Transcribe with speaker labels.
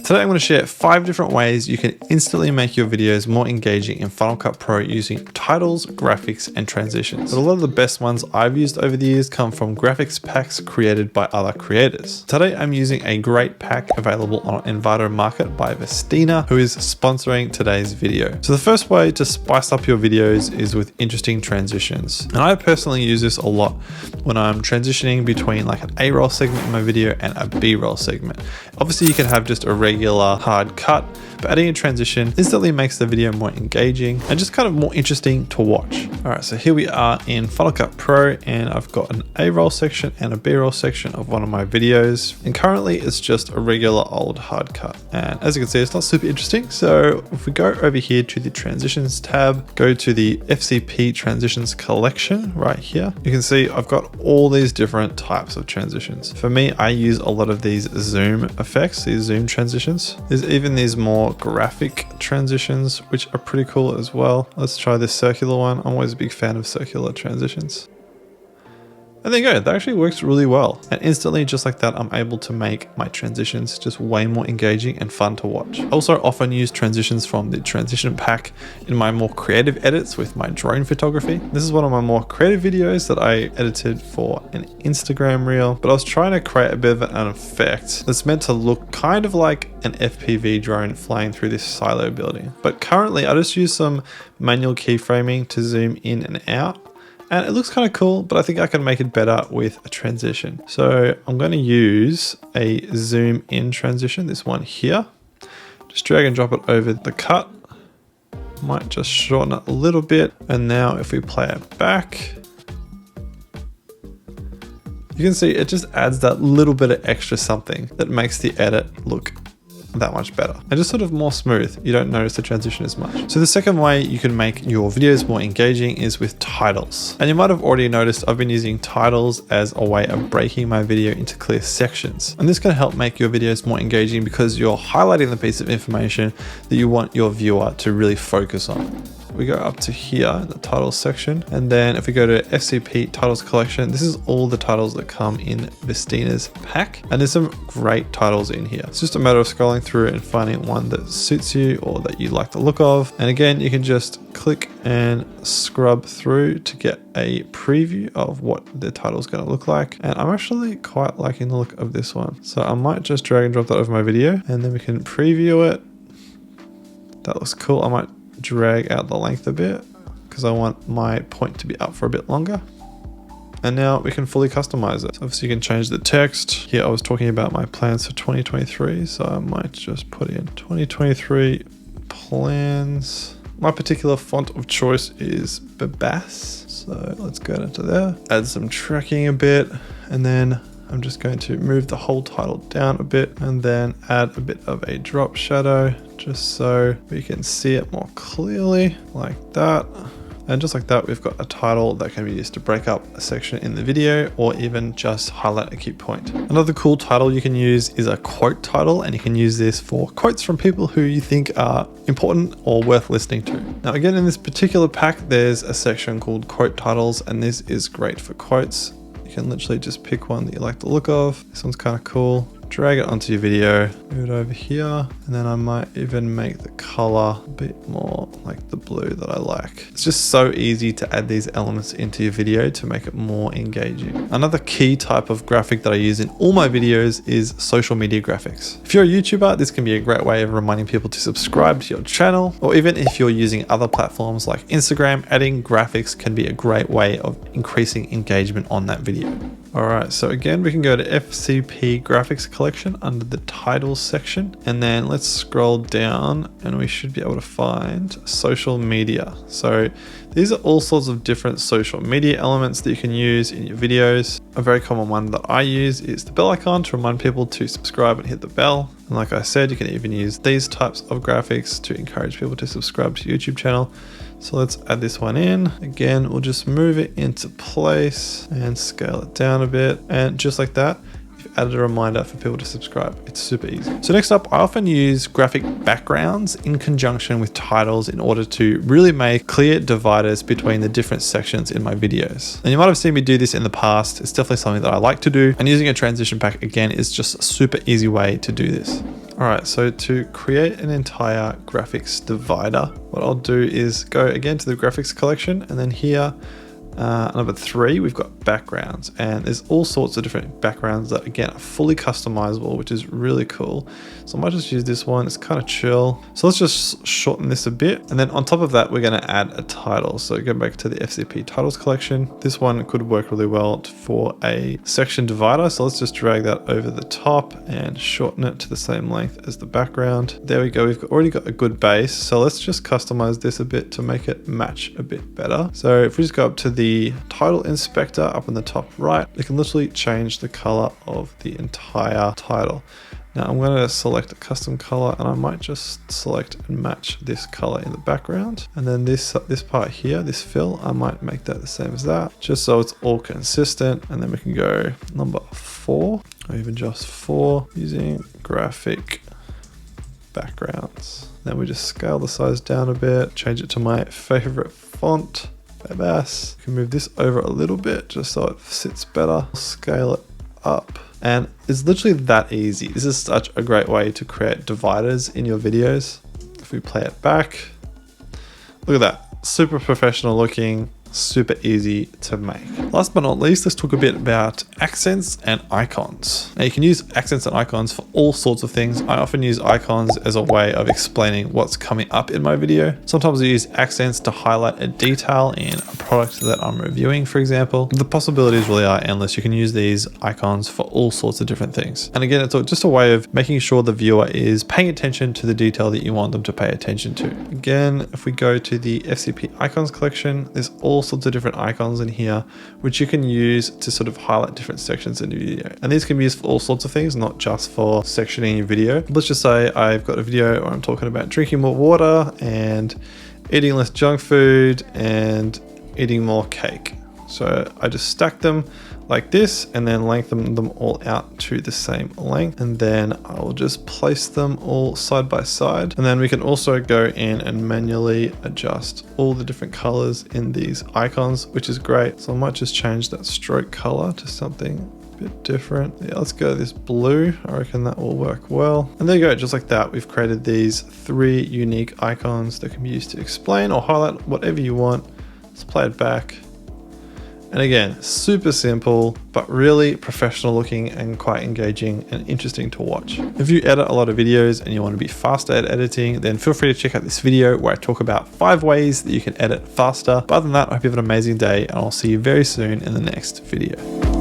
Speaker 1: Today I'm going to share 5 different ways you can instantly make your videos more engaging in Final Cut Pro using titles, graphics, and transitions. But a lot of the best ones I've used over the years come from graphics packs created by other creators. Today I'm using a great pack available on Envato Market by Vestina, who is sponsoring today's video. So the first way to spice up your videos is with interesting transitions. And I personally use this a lot when I'm transitioning between like an A-roll segment in my video and a B-roll segment. Obviously you can have just a regular hard cut, but adding a transition instantly makes the video more engaging and just kind of more interesting to watch. All right, so here we are in Final Cut Pro and I've got an A-roll section and a B-roll section of one of my videos. And currently it's just a regular old hard cut. And as you can see, it's not super interesting. So if we go over here to the transitions tab, go to the FCP transitions collection right here, you can see I've got all these different types of transitions. For me, I use a lot of these zoom effects, these zoom transitions. There's even these more graphic transitions, which are pretty cool as well. Let's try this circular one. I'm always a big fan of circular transitions. And there you go, that actually works really well. And instantly, just like that, I'm able to make my transitions just way more engaging and fun to watch. I also often use transitions from the transition pack in my more creative edits with my drone photography. This is one of my more creative videos that I edited for an Instagram reel, but I was trying to create a bit of an effect that's meant to look kind of like an FPV drone flying through this silo building. But currently I just use some manual keyframing to zoom in and out. And it looks kind of cool, but I think I can make it better with a transition. So I'm going to use a zoom in transition, this one here. Just drag and drop it over the cut. Might just shorten it a little bit. And now if we play it back, you can see it just adds that little bit of extra something that makes the edit look that much better and just sort of more smooth. You don't notice the transition as much. So the second way you can make your videos more engaging is with titles. And you might have already noticed I've been using titles as a way of breaking my video into clear sections. And this can help make your videos more engaging because you're highlighting the piece of information that you want your viewer to really focus on. We go up to here in the titles section, and then if we go to FCP titles collection, this is all the titles that come in Vestina's pack, and there's some great titles in here. It's just a matter of scrolling through and finding one that suits you or that you like the look of. And again, you can just click and scrub through to get a preview of what the title is going to look like. And I'm actually quite liking the look of this one, so I might just drag and drop that over my video and then we can preview it. That looks cool. I might drag out the length a bit because I want my point to be up for a bit longer. And now we can fully customize it. So obviously you can change the text. Here I was talking about my plans for 2023, so I might just put in 2023 plans. My particular font of choice is Babas, so let's go into there. Add some tracking a bit, and then I'm just going to move the whole title down a bit and then add a bit of a drop shadow just so we can see it more clearly like that. And just like that, we've got a title that can be used to break up a section in the video or even just highlight a key point. Another cool title you can use is a quote title, and you can use this for quotes from people who you think are important or worth listening to. Now again, in this particular pack, there's a section called quote titles, and this is great for quotes. You can literally just pick one that you like the look of. This one's kind of cool. Drag it onto your video, move it over here, and then I might even make the color a bit more like the blue that I like. It's just so easy to add these elements into your video to make it more engaging. Another key type of graphic that I use in all my videos is social media graphics. If you're a YouTuber, this can be a great way of reminding people to subscribe to your channel, or even if you're using other platforms like Instagram, adding graphics can be a great way of increasing engagement on that video. All right, so again, we can go to FCP graphics collection under the titles section, and then let's scroll down and we should be able to find social media. So these are all sorts of different social media elements that you can use in your videos. A very common one that I use is the bell icon to remind people to subscribe and hit the bell. And like I said, you can even use these types of graphics to encourage people to subscribe to your YouTube channel. So let's add this one in. Again, we'll just move it into place and scale it down a bit. And just like that, you've added a reminder for people to subscribe. It's super easy. So next up, I often use graphic backgrounds in conjunction with titles in order to really make clear dividers between the different sections in my videos. And you might have seen me do this in the past. It's definitely something that I like to do. And using a transition pack again is just a super easy way to do this. All right, so to create an entire graphics divider, what I'll do is go again to the graphics collection, and then here, number 3, we've got backgrounds, and there's all sorts of different backgrounds that again are fully customizable, which is really cool. So I might just use this one, it's kind of chill. So let's just shorten this a bit. And then on top of that, we're gonna add a title. So go back to the FCP titles collection. This one could work really well for a section divider. So let's just drag that over the top and shorten it to the same length as the background. There we go, we've already got a good base. So let's just customize this a bit to make it match a bit better. So if we just go up to the title inspector up in the top right, we can literally change the color of the entire title. Now I'm going to select a custom color, and I might just select and match this color in the background. And then this part here, this fill, I might make that the same as that, just so it's all consistent. And then we can go number 4, or even just 4, using graphic backgrounds. Then we just scale the size down a bit, change it to my favorite font, Bass. Can move this over a little bit just so it sits better, scale it up. And it's literally that easy. This is such a great way to create dividers in your videos. If we play it back, look at that, super professional looking, super easy to make. Last but not least, let's talk a bit about accents and icons. Now you can use accents and icons for all sorts of things. I often use icons as a way of explaining what's coming up in my video. Sometimes I use accents to highlight a detail in a product that I'm reviewing, for example. The possibilities really are endless. You can use these icons for all sorts of different things. And again, it's just a way of making sure the viewer is paying attention to the detail that you want them to pay attention to. Again, if we go to the FCP icons collection, there's all sorts of different icons in here which you can use to sort of highlight different sections in your video, and these can be used for all sorts of things, not just for sectioning your video. Let's just say I've got a video where I'm talking about drinking more water and eating less junk food and eating more cake. So I just stack them like this and then lengthen them all out to the same length, and then I'll just place them all side by side. And then we can also go in and manually adjust all the different colors in these icons, which is great. So I might just change that stroke color to something a bit different. Yeah, let's go this blue. I reckon that will work well. And there you go, just like that, we've created these 3 unique icons that can be used to explain or highlight whatever you want. Let's play it back. And again, super simple, but really professional looking and quite engaging and interesting to watch. If you edit a lot of videos and you want to be faster at editing, then feel free to check out this video where I talk about 5 ways that you can edit faster. But other than that, I hope you have an amazing day, and I'll see you very soon in the next video.